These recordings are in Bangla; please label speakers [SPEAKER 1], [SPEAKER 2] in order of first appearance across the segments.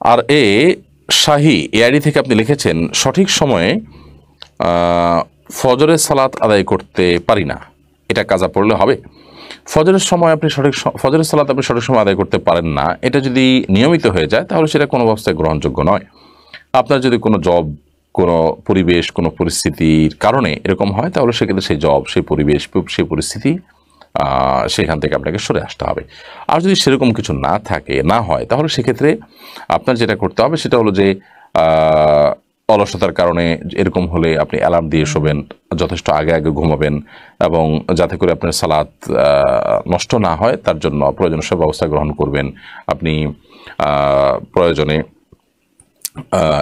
[SPEAKER 1] আর শাহী এআইডি থেকে আপনি লিখেছেন সঠিক সময়ে ফজরের সালাত আদায় করতে পারি না, এটা কাজা পড়লে হবে? ফজরের সালাত আপনি সঠিক সময় আদায় করতে পারেন না, এটা যদি নিয়মিত হয়ে যায় তাহলে সেটা কোনো অবস্থায় গ্রহণযোগ্য নয়। আপনার যদি কোনো জব, কোনো পরিবেশ, কোনো পরিস্থিতির কারণে এরকম হয় তাহলে সেক্ষেত্রে সেই জব, সেই পরিবেশ, সেই পরিস্থিতি সেখান থেকে আপনাকে সরে আসতে হবে। আর যদি সেরকম কিছু না হয় তাহলে সেক্ষেত্রে আপনার যেটা করতে হবে সেটা হলো যে অলসতার কারণে এরকম হলে আপনি অ্যালার্ম দিয়ে শোবেন, যথেষ্ট আগে আগে ঘুমাবেন এবং যাতে করে আপনার সালাত নষ্ট না হয় তার জন্য প্রয়োজনীয় সব ব্যবস্থা গ্রহণ করবেন। আপনি প্রয়োজনে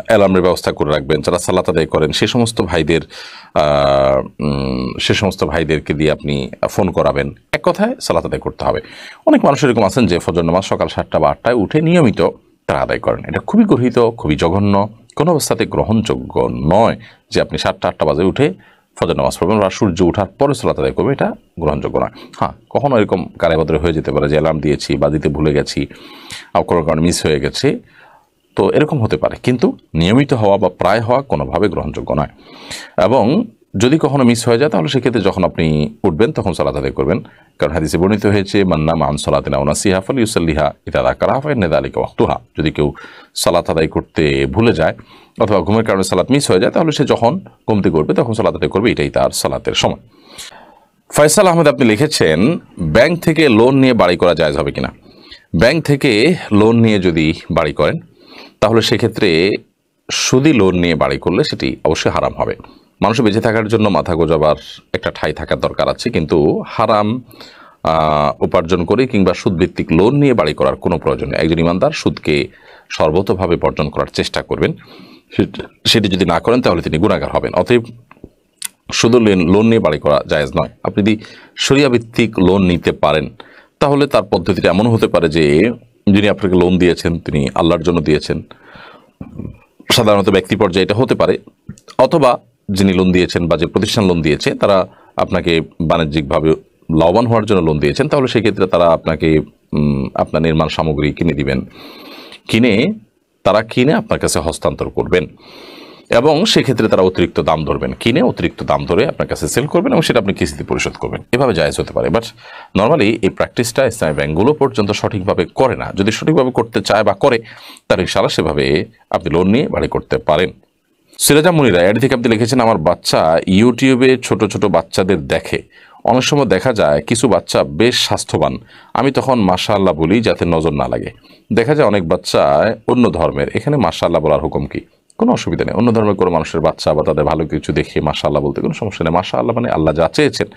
[SPEAKER 1] অ্যালার্মের ব্যবস্থা করে রাখবেন। যারা সালাত আদায় করেন সে সমস্ত ভাইদেরকে দিয়ে আপনি ফোন করাবেন। এক কথায় সালাত আদায় করতে হবে। অনেক মানুষ এরকম আছেন যে ফজর নামাজ সকাল 7টা বা 8টায় উঠে নিয়মিত তারা আদায় করেন। এটা খুবই গর্হিত, খুবই জঘন্য, কোনো অবস্থাতে গ্রহণযোগ্য নয় যে আপনি 7টা-8টা বাজে উঠে ফজর নামাজ পড়বেন বা সূর্য ওঠার পরে সালাত আদায় করবে, এটা গ্রহণযোগ্য নয়। হ্যাঁ, কখনো এরকম কারাবদরে হয়ে যেতে পারে যে অ্যালার্ম দিয়েছি বা দিতে ভুলে গেছি, কোনো কারণে মিস হয়ে গেছে, তো এরকম হতে পারে, কিন্তু নিয়মিত হওয়া বা প্রায় হওয়া কোনোভাবে গ্রহণযোগ্য নয়। এবং যদি কখনো মিস হয়ে যায় তাহলে সেক্ষেত্রে যখন আপনি উঠবেন তখন সালাত আদায় করবেন, কারণ হাদিসে বর্ণিত হয়েছে মান্না মান সালাতিনা ওয়া নাসিহা ফালিউসাল্লিহা ইযা যাকারাহা ফাইন্না যালিকা ওয়াক্তুহা। যদি কেউ সালাত আদায় করতে ভুলে যায় অথবা ঘুমের কারণে সালাত মিস হয়ে যায় তাহলে সে যখন ঘুম থেকে উঠবে তখন সালাত আদায় করবে, এটাই তার সালাতের সময়। ফয়সাল আহমেদ আপনি লিখেছেন ব্যাংক থেকে লোন নিয়ে বাড়ি করা জায়েজ হবে কিনা? ব্যাংক থেকে লোন নিয়ে যদি বাড়ি করেন তাহলে সেক্ষেত্রে সুদি লোন নিয়ে বাড়ি করলে সেটি অবশ্যই হারাম হবে। মানুষের বেঁচে থাকার জন্য মাথা গোজাবার একটা ঠাঁই থাকার দরকার আছে, কিন্তু হারাম উপার্জন করে কিংবা সুদভিত্তিক লোন নিয়ে বাড়ি করার কোনো প্রয়োজন নেই। একজন ইমানদার সুদকে সর্বতভাবে বর্জন করার চেষ্টা করবেন, সেটি যদি না করেন তাহলে তিনি গুনাহগার হবেন। অতএব শুধু লোন নিয়ে বাড়ি করা জায়েজ নয়। আপনি যদি শরিয়া ভিত্তিক লোন নিতে পারেন তাহলে তার পদ্ধতিটা এমন হতে পারে যে যিনি আপনাকে লোন দিয়েছেন তিনি আল্লাহর জন্য দিয়েছেন, সাধারণত ব্যক্তি পর্যায়ে এটা হতে পারে, অথবা যিনি লোন দিয়েছেন বা যে প্রতিষ্ঠান লোন দিয়েছে তারা আপনাকে বাণিজ্যিকভাবে লাভবান হওয়ার জন্য লোন দিয়েছেন, তাহলে সেক্ষেত্রে তারা আপনাকে আপনার নির্মাণ সামগ্রী কিনে দিবেন, কিনে আপনার কাছে হস্তান্তর করবেন এবং সেক্ষেত্রে তারা অতিরিক্ত দাম ধরবেন, কিনে অতিরিক্ত দাম ধরে আপনার কাছে সেল করবেন এবং সেটা আপনি কিস্তিতে পরিশোধ করবেন। এভাবে জায়েজ হতে পারে, বাট নর্মালি এই প্র্যাকটিসটা ইসলামী ব্যাংকগুলো পর্যন্ত সঠিকভাবে করে না। যদি সঠিকভাবে করতে চায় বা করে তার ইনশাআল্লাহ সেভাবে আপনি লোন নিয়ে বাড়ি করতে পারেন। সিরাজা মুনিরা এর থেকে আপনি লিখেছেন আমার বাচ্চা ইউটিউবে ছোট ছোট বাচ্চাদের দেখে, অনেক সময় দেখা যায় কিছু বাচ্চা বেশ স্বাস্থ্যবান, আমি তখন মাশাআল্লাহ বলি যাতে নজর না লাগে। দেখা যায় অনেক বাচ্চা অন্য ধর্মের, এখানে মাশাআল্লাহ বলার হুকুম কি? কোনো অসুবিধা নেই। অন্য ধর্মের কোনো মানুষের বাচ্চা বা তাদের ভালো কিছু দেখে মাশাআল্লাহ বলতে কোনো সমস্যা নেই। মাশাআল্লাহ মানে আল্লাহ যা চেয়েছেন।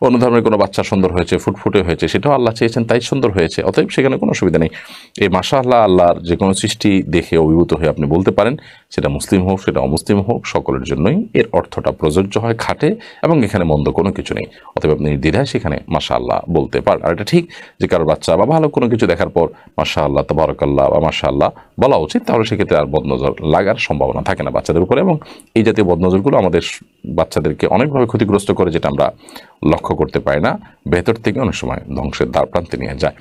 [SPEAKER 1] অন্য ধর্মের কোনো বাচ্চা সুন্দর হয়েছে, ফুটফুটে হয়েছে, সেটাও আল্লাহ চেয়েছেন তাই সুন্দর হয়েছে, অতএব সেখানে কোনো অসুবিধা নেই। এই মাশাআল্লাহ আল্লাহর যে কোনো সৃষ্টি দেখে অভিভূত হয়ে আপনি বলতে পারেন, সেটা মুসলিম হোক সেটা অমুসলিম হোক সকলের জন্যই এর অর্থটা প্রযোজ্য হয়, খাটে, এবং এখানে মন্দ কোনো কিছু নেই। অতএব আপনি দ্বিধায় সেখানে মাশাআল্লাহ বলতে পারেন। আর এটা ঠিক যে কারোর বাচ্চা বা ভালো কোনো কিছু দেখার পর মাশাআল্লাহ তাবারাকাল্লাহ বা মাশাআল্লাহ বলা উচিত, তাহলে সেক্ষেত্রে আর বদনজর লাগার সম্ভাবনা থাকে না বাচ্চাদের উপরে। এবং এই জাতীয় বদনজরগুলো আমাদের বাচ্চাদেরকে অনেকভাবে ক্ষতিগ্রস্ত করে, যেটা আমরা লক্ষ্য করতে পারি না, ভেতর থেকে অনেক সময় ধ্বংসের দ্বার প্রান্তে নিয়ে যায়।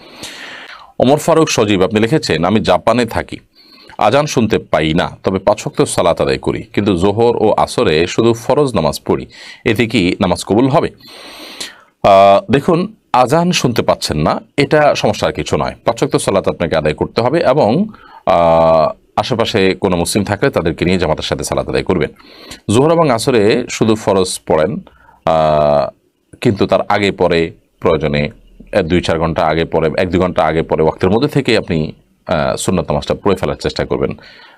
[SPEAKER 1] ওমর ফারুক সজীব আপনি লিখেছেন আমি জাপানে থাকি, আজান শুনতে পাই না, তবে 5 ওয়াক্ত সালাত আদায় করি, কিন্তু জোহর ও আসরে শুধু ফরজ নামাজ পড়ি, এতে কি নামাজ কবুল হবে? দেখুন, আজান শুনতে পাচ্ছেন না এটা সমস্যার কিছু নয়। 5 ওয়াক্ত সালাত আপনাকে আদায় করতে হবে এবং আশেপাশে কোনো মুসলিম থাকলে তাদেরকে নিয়ে জামাতের সাথে সালাত আদায় করবেন। জোহর এবং আসরে শুধু ফরজ পড়েন, কিন্তু তার আগে পরে প্রয়োজনে 2-4 ঘন্টা আগে পরে, 1-2 ঘন্টা আগে পরে ওয়াক্তের মধ্যে থেকে আপনি সুন্নত নামাজটা পড়ে ফেলার চেষ্টা করবেন।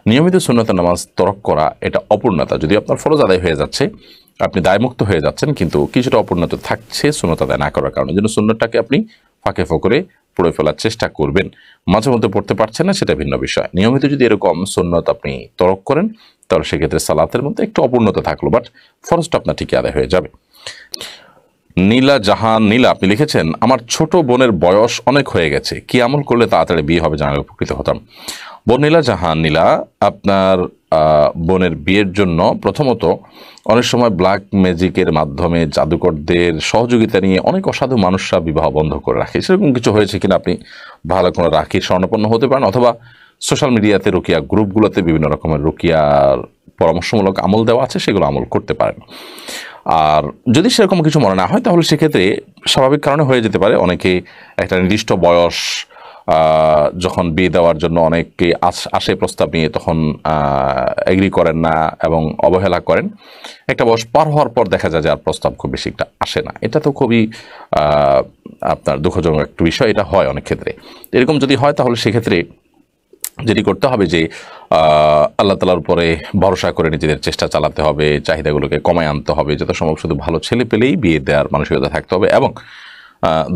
[SPEAKER 1] নিয়মিত সুন্নত নামাজ তরক করা এটা অপূর্ণতা। যদি আপনার ফরজ আদায় হয়ে যাচ্ছে, আপনি দায়মুক্ত হয়ে যাচ্ছেন, কিন্তু কিছুটা অপূর্ণতা থাকছে সুন্নত আদায় না করার কারণে, যেন সুন্নতটাকে আপনি ফাঁকে ফোকরে পড়ে ফেলার চেষ্টা করবেন। মাঝে মধ্যে পড়তে পারছেন না সেটা ভিন্ন বিষয়। নিয়মিত যদি এরকম সুন্নত আপনি তরক করেন তাহলে সেক্ষেত্রে সালাতের মধ্যে একটু অপূর্ণতা থাকলো, বাট ফরজটা আপনার ঠিকই আদায় হয়ে যাবে। নীলা জাহান নীলা আপনি লিখেছেন আমার ছোট বোনের বয়স অনেক হয়ে গেছে, কি আমল করলে তাড়াতাড়ি বিয়ে হবে জানালে উপকৃত হতাম। বোন নীলা জাহান নীলা, আপনার বোনের বিয়ের জন্য প্রথমত অনেক সময় ব্ল্যাক ম্যাজিকের মাধ্যমে জাদুকরদের সহযোগিতা নিয়ে অনেক অসাধু মানুষরা বিবাহ বন্ধ করে রাখে। সেরকম কিছু হয়েছে কিনা আপনি ভালো কোনো রাখির স্বর্ণপন্ন হতে পারেন, অথবা সোশ্যাল মিডিয়াতে রুকিয়া গ্রুপগুলোতে বিভিন্ন রকমের রুকিয়ার পরামর্শমূলক আমল দেওয়া আছে, সেগুলো আমল করতে পারেন। আর যদি সেরকম কিছু মনে না হয় তাহলে সেক্ষেত্রে স্বাভাবিক কারণে হয়ে যেতে পারে। অনেকে একটা নির্দিষ্ট বয়স যখন বিয়ে দেওয়ার জন্য অনেকে আসে প্রস্তাব নিয়ে, তখন এগ্রি করেন না এবং অবহেলা করেন। একটা বয়স পার হওয়ার পর দেখা যায় যে আর প্রস্তাব খুব বেশি একটা আসে না। এটা তো খুবই আপনার দুঃখজনক একটা বিষয়। এটা হয় অনেক ক্ষেত্রে। এরকম যদি হয় তাহলে সেক্ষেত্রে যেটি করতে হবে যে আল্লাহ তাআলার উপরে ভরসা করে নিজেদের চেষ্টা চালাতে হবে, চাহিদাগুলোকে কমায় আনতে হবে, যত সম্ভব শুধু ভালো ছেলে পেলেই বিয়ে দেওয়ার মানসিকতা থাকতে হবে, এবং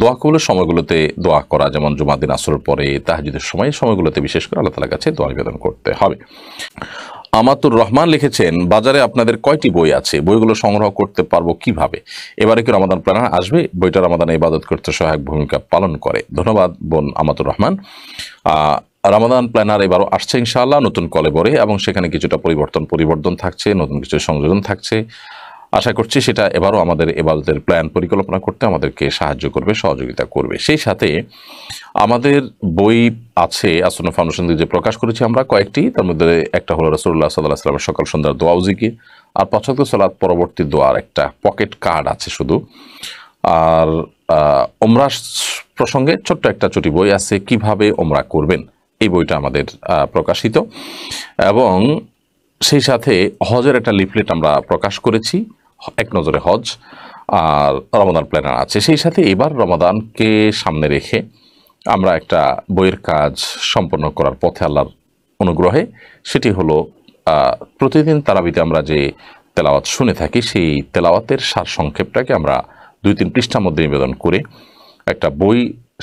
[SPEAKER 1] দোয়া কবুলের সময়গুলোতে দোয়া করা, যেমন জুমার দিন আসরের পরে, তাহাজ্জুদের সময়গুলোতে বিশেষ করে আল্লাহ তাআলার কাছে দোয়া নিবেদন করতে হবে। আমাতুর রহমান লিখেছেন, বাজারে আপনাদের কয়টি বই আছে? বইগুলো সংগ্রহ করতে পারবো কিভাবে? এবারে কি রমাদান প্ল্যানার আসবে? বইটা রমাদানে ইবাদত করতে সহায়ক ভূমিকা পালন করে। ধন্যবাদ বোন আমাতুর রহমান। রমাদান প্ল্যানার এবারও আসছে ইনশাআল্লাহ নতুন কলেবরে, এবং সেখানে কিছুটা পরিবর্তন থাকছে, নতুন কিছু সংযোজন থাকছে। আশা করছি সেটা এবারও আমাদের ইবাদতের প্ল্যান পরিকল্পনা করতে আমাদেরকে সাহায্য করবে, সহযোগিতা করবে। সেই সাথে আমাদের বই আছে আসন্ন ফাউন্ডেশন থেকে যে প্রকাশ করেছি আমরা কয়েকটি, তার মধ্যে একটা হলো রাসূলুল্লাহ সাল্লাল্লাহু আলাইহি ওয়াসাল্লামের সকাল সন্ধ্যার দোয়া ও জিকির, আর ৫ ওয়াক্ত সালাত পরবর্তী দোয়ার একটা পকেট কার্ড আছে শুধু। আর ওমরা প্রসঙ্গে ছোট্ট একটা ছোটি বই আছে, কিভাবে ওমরা করবেন, এই বইটা আমাদের প্রকাশিত। এবং সেই সাথে হজের একটা লিফলেট আমরা প্রকাশ করেছি, এক নজরে হজ, আর রমাদান প্ল্যানার আছে। সেই সাথে এবার রমাদানকে সামনে রেখে আমরা একটা বইয়ের কাজ সম্পন্ন করার পথে আল্লাহর অনুগ্রহে, সেটি হলো প্রতিদিন তারাবিতে আমরা যে তেলাওয়াত শুনে থাকি, সেই তেলাওয়াতের সার সংক্ষেপটাকে আমরা ২-৩ পৃষ্ঠার মধ্যে নিবেদন করে একটা বই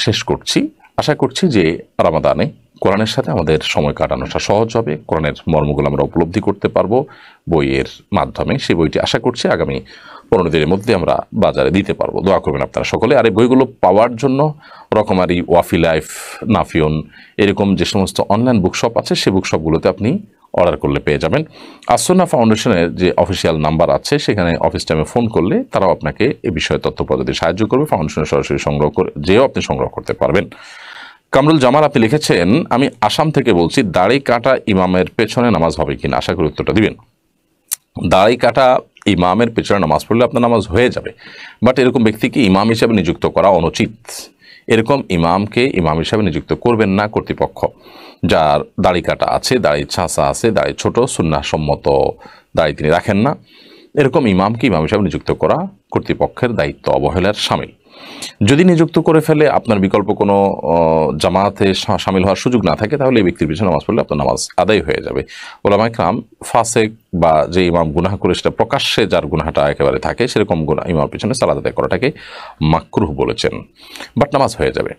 [SPEAKER 1] শেষ করছি। আশা করছি যে রমাদানে কোরআনের সাথে আমাদের সময় কাটানোটা সহজ হবে, কোরআনের মর্মগুলো আমরা উপলব্ধি করতে পারবো বইয়ের মাধ্যমে। সেই বইটি আশা করছি আগামী ১৫ দিনের মধ্যে আমরা বাজারে দিতে পারবো। দোয়া করবেন আপনারা সকলে। আর এই বইগুলো পাওয়ার জন্য রকমারি, ওয়াফি লাইফ, নাফিউন, এরকম যে সমস্ত অনলাইন বুকশপ আছে, সেই বুকশপগুলোতে আপনি অর্ডার করলে পেয়ে যাবেন। আসন্না ফাউন্ডেশনের যে অফিসিয়াল নাম্বার আছে, সেখানে অফিস টাইমে ফোন করলে তারাও আপনাকে এই বিষয়ে তথ্য প্রদানে সাহায্য করবে। ফাউন্ডেশনে সরাসরি সংগ্রহ করে যেও আপনি সংগ্রহ করতে পারবেন। কামরুল জামাল আপনি লিখেছেন, আমি আসাম থেকে বলছি, দাড়ি কাটা ইমামের পেছনে নামাজ হবে কিনা? আশা করি উত্তরটা দিবেন। দাড়ি কাটা ইমামের পেছনে নামাজ পড়লে আপনার নামাজ হয়ে যাবে, বাট এরকম ব্যক্তিকে ইমাম হিসাবে নিযুক্ত করা অনুচিত। এরকম ইমামকে ইমাম হিসাবে নিযুক্ত করবেন না কর্তৃপক্ষ। যার দাড়ি কাটা আছে, দাড়ি ছাঁচা আছে, দাড়ি ছোট, সুন্নাহ সম্মত দাড়ি তিনি রাখেন না, এরকম ইমামকে ইমাম হিসাবে নিযুক্ত করা কর্তৃপক্ষের দায়িত্ব অবহেলার শামিল। যদি নিযুক্ত করে ফেলে, আপনার বিকল্প কোনো জামাতে শামিল হওয়ার সুযোগ না থাকে, তাহলে এই ব্যক্তির পিছনে নামাজ পড়লে আপনার নামাজ আদায় হয়ে যাবে। ওলামায়ে কেরাম ফাসেক বা যে ইমাম গুনাহ করে সেটা প্রকাশ্যে যার গুনাহটা একেবারে থাকে, সেরকম ইমামের পিছনে সালাত আদায় করাটাকে মাকরুহ বলেছেন, বাট নামাজ হয়ে যাবে।